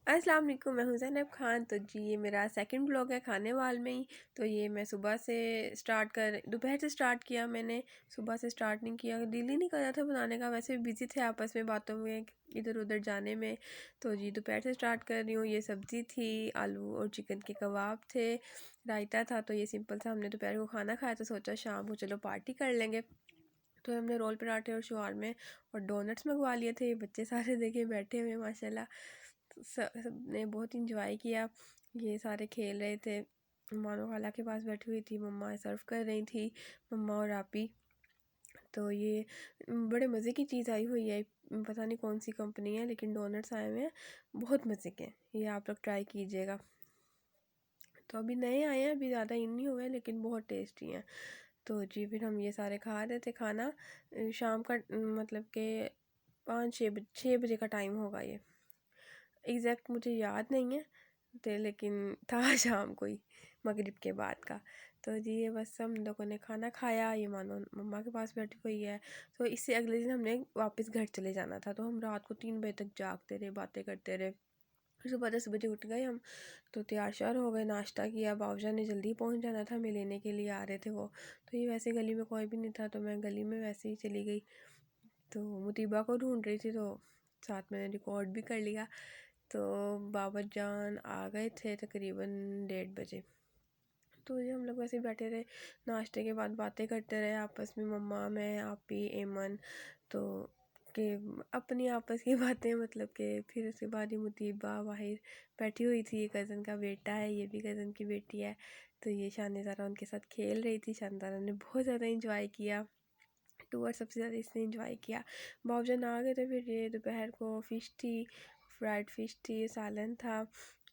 अस्सलाम वालेकुम, मैं हूं ज़ैनब खान। तो जी ये मेरा सेकंड ब्लॉग है खाने वाल में ही। तो ये मैं सुबह से दोपहर से स्टार्ट किया। मैंने सुबह से स्टार्ट नहीं किया, दिल ही नहीं कर रहा था बनाने का। वैसे भी बिज़ी थे आपस में बातों में, इधर उधर जाने में। तो जी दोपहर से स्टार्ट कर रही हूँ। ये सब्ज़ी थी, आलू और चिकन के कबाब थे, रायता था। तो ये सिंपल सा हमने दोपहर को खाना खाया। तो सोचा शाम को चलो पार्टी कर लेंगे। तो हमने रोल पराठे और शवारमे और डोनट्स मंगवा लिए थे। बच्चे सारे देखे बैठे हुए माशाल्लाह, सबने बहुत इंजॉय किया। ये सारे खेल रहे थे। मानो खाला के पास बैठी हुई थी, मम्मा सर्व कर रही थी, मम्मा और आपी। तो ये बड़े मज़े की चीज़ आई हुई है, पता नहीं कौन सी कंपनी है, लेकिन डोनट्स आए हुए हैं, बहुत मज़े के। ये आप लोग ट्राई कीजिएगा। तो अभी नए आए हैं, अभी ज़्यादा इन नहीं हुए, लेकिन बहुत टेस्टी हैं। तो जी फिर हम ये सारे खा रहे थे खाना। शाम का मतलब कि 5-6 बजे का टाइम होगा ये। एग्जैक्ट मुझे याद नहीं है तो, लेकिन था शाम को ही, मगरिब के बाद का। तो जी ये बस हम लोगों ने खाना खाया। ये मानो मम्मा के पास बैठी हुई है। तो इससे अगले दिन हमने वापस घर चले जाना था। तो हम रात को 3 बजे तक जागते रहे, बातें करते रहे। फिर सुबह 10 बजे उठ गए हम। तो तैयार श्यार हो गए, नाश्ता किया। बाबूजान ने जल्दी पहुंच जाना था, हमें लेने के लिए आ रहे थे वो। तो ये वैसे गली में कोई भी नहीं था, तो मैं गली में वैसे ही चली गई। तो मुतीबा को ढूंढ रही थी, तो साथ मैंने रिकॉर्ड भी कर लिया। तो बाबा जान आ गए थे तकरीबन 1:30 बजे। तो ये हम लोग वैसे बैठे रहे, नाश्ते के बाद बातें करते रहे आपस में, मम्मा, मैं, आपी, एमन। तो के अपनी आपस की बातें, मतलब कि फिर उसके बाद ही मुतीबा बाहर बैठी हुई थी। ये कज़न का बेटा है, ये भी कज़न की बेटी है। तो ये शानिज़ारा उनके साथ खेल रही थी। शानिज़ारा ने बहुत ज़्यादा इंजॉय किया, टूर सबसे ज़्यादा इसने इंजॉय किया। बाबूजान आ गए थे। फिर ये दोपहर को फ़िश थी, फ्राइड फ़िश थी, सालन था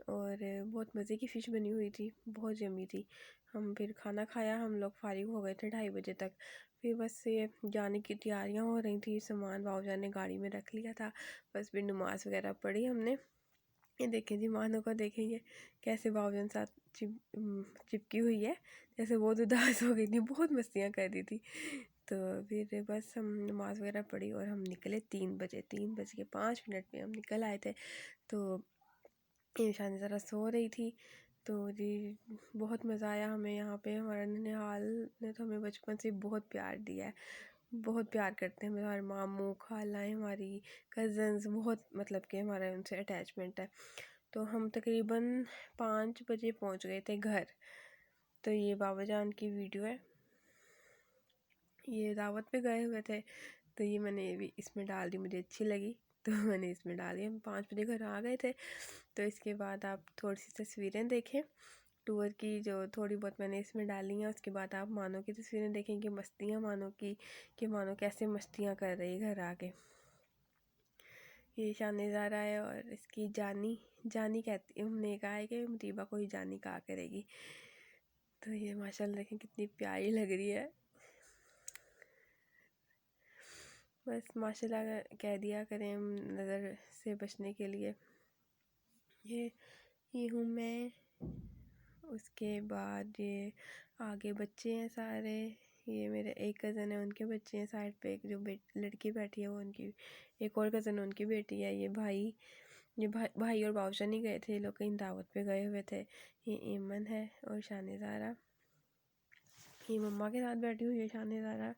और बहुत मज़े की फ़िश बनी हुई थी, बहुत यम्मी थी। हम फिर खाना खाया, हम लोग फारिग हो गए थे 2:30 बजे तक। फिर बस ये जाने की तैयारियां हो रही थी, सामान बाबूजान ने गाड़ी में रख लिया था। बस फिर नमाज़ वगैरह पढ़ी हमने। ये देखें जी, मानो को देखेंगे कैसे बाबूजान साथ चिपकी हुई है, जैसे बहुत उदास हो गई थी, बहुत मस्तियाँ कर रही थी। तो फिर बस हम नमाज़ वगैरह पढ़ी और हम निकले 3 बजे, 3:05 में हम निकल आए थे। तो ईशान ज़रा सो रही थी। तो जी बहुत मज़ा आया हमें यहाँ पे। हमारा ननिहाल ने तो हमें बचपन से बहुत प्यार दिया है, बहुत प्यार करते हैं हमें। हमारे मामू, खालाएँ, हमारी कज़न्स, बहुत मतलब कि हमारा उनसे अटैचमेंट है। तो हम तकरीबन 5 बजे पहुँच गए थे घर। तो ये बाबा जान की वीडियो है, ये दावत पे गए हुए थे। तो ये मैंने भी इसमें डाल दी, मुझे अच्छी लगी तो मैंने इसमें डाल दी। हम 5 बजे घर आ गए थे। तो इसके बाद आप थोड़ी सी तस्वीरें देखें टूर की, जो थोड़ी बहुत मैंने इसमें डाली हैं। उसके बाद आप मानो की तस्वीरें देखेंगे, मस्तियाँ मानो की, कि मानो कैसे मस्तियाँ कर रही घर आके। ये शानिज़ारा है और इसकी जानी जानी कहती, हमने कहा है कि मुतीबा को ही जानी कहा करेगी। तो ये माशाल्लाह देखें कितनी प्यारी लग रही है। बस माशाल्लाह कह दिया करें हम नज़र से बचने के लिए। ये हूँ मैं। उसके बाद ये आगे बच्चे हैं सारे। ये मेरे एक कज़न है, उनके बच्चे हैं साइड पे। एक जो लड़की बैठी है वो उनकी, एक और कज़न है उनकी बेटी है। ये भाई और बाबूजान ही गए थे, ये लोग कहीं दावत पे गए हुए थे। ये एमन है और शानिज़ारा, ये मम्मा के साथ बैठी हुई है शानिज़ारा।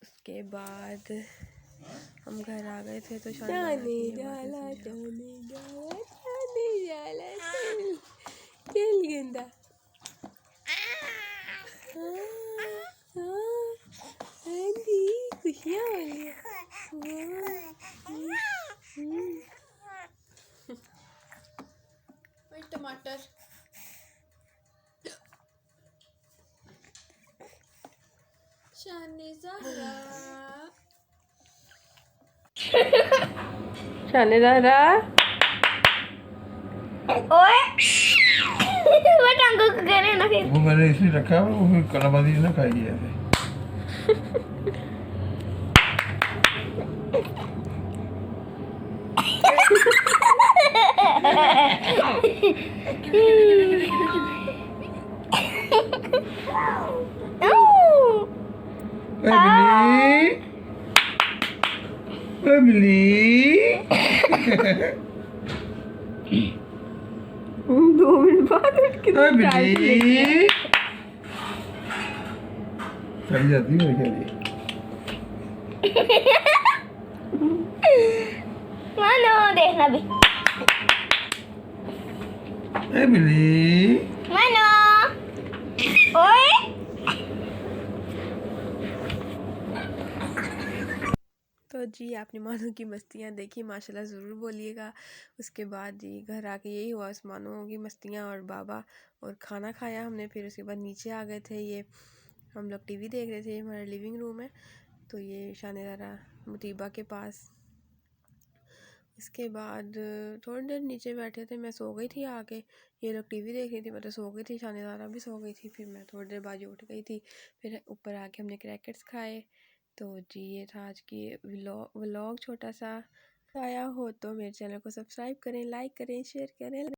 उसके बाद हम घर आ गए थे। तो शानी जाला चल गेंदा खुशियाँ वाली टमाटर। शानिज़ारा ओए वो टांगों को करे ना, फिर वो मैंने इसलिए रखा है, वो फिर कलाबाजी ना खाएगी ऐसे। Family 2 मिनट बाद उठ के चली जाती है मेरे लिए। मानो देखना भी। ए बिल्ली मानो ओए तो जी आपने मानो की मस्तियाँ देखी, माशाल्लाह ज़रूर बोलिएगा। उसके बाद जी घर आके यही हुआ, उस मानो की मस्तियाँ और बाबा, और खाना खाया हमने। फिर उसके बाद नीचे आ गए थे, ये हम लोग टीवी देख रहे थे, हमारा लिविंग रूम है। तो ये शानेदारा मुतीबा के पास। इसके बाद थोड़ी देर नीचे बैठे थे, मैं सो गई थी आके। ये लोग टीवी देख रही थी, मैं तो सो गई थी, शानेदारा भी सो गई थी। फिर मैं थोड़ी देर बाद उठ गई थी। फिर ऊपर आके हमने क्रैकर्स खाए। तो जी ये था आज की व्लॉग छोटा सा। आया हो तो मेरे चैनल को सब्सक्राइब करें, लाइक करें, शेयर करें।